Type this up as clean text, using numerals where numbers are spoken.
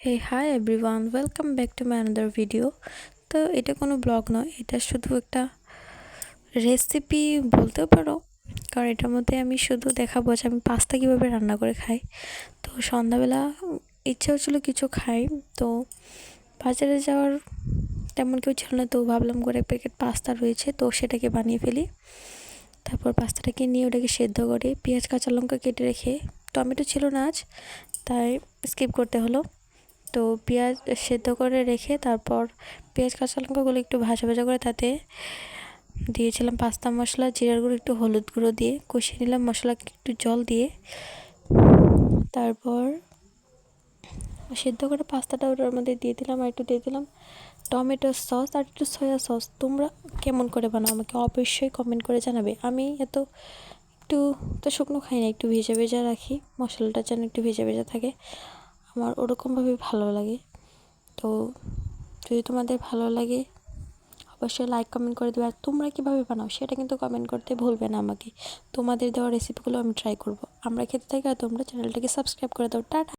Hey hi everyone, welcome back to my another video. তো এটা কোনো ব্লগ নয়, এটা শুধু একটা রেসিপি বলতে পারো, কারণ এটার মধ্যে আমি শুধু দেখাবো যে আমি পাস্তা কীভাবে রান্না করে খাই। তো সন্ধ্যাবেলা ইচ্ছে হচ্ছিলো কিছু খাই, তো বাজারে যাওয়ার তেমন কেউ ছিল না, তো ভাবলাম করে প্যাকেট পাস্তা রয়েছে, তো সেটাকে বানিয়ে ফেলি। তারপর পাস্তাটাকে নিয়ে ওটাকে সেদ্ধ করে পেঁয়াজ কাঁচা লঙ্কা কেটে রেখে, টমেটো ছিল না আজ তাই স্কিপ করতে হলো। তো পেঁয়াজ সেদ্ধ করে রেখে তারপর পেঁয়াজ কাঁচা লঙ্কাগুলো একটু ভাজা ভাজা করে তাতে দিয়েছিলাম পাস্তা মশলা, জিরার গুঁড়ো, একটু হলুদ গুঁড়ো দিয়ে কষিয়ে নিলাম মশলা, একটু জল দিয়ে। তারপর সেদ্ধ করে পাস্তাটা ওটার মধ্যে দিয়ে দিলাম, আর একটু দিয়ে দিলাম টমেটো সস আর একটু সয়া সস। তোমরা কেমন করে বানাও আমাকে অবশ্যই কমেন্ট করে জানাবে। আমি একটু তো শুকনো খাই না, একটু ভেজা ভেজা রাখি, মশলাটা যেন একটু ভেজা ভেজা থাকে, আমার ওরকমভাবে ভালো লাগে। তো যদি তোমাদের ভালো লাগে অবশ্যই লাইক কমেন্ট করে দেবে, আর তোমরা কীভাবে বানাও সেটা কিন্তু কমেন্ট করতে ভুলবে না আমাকে। তোমাদের দেওয়া রেসিপিগুলো আমি ট্রাই করব। আমরা খেতে থাকি আর তোমরা চ্যানেলটাকে সাবস্ক্রাইব করে দাও। টাটা।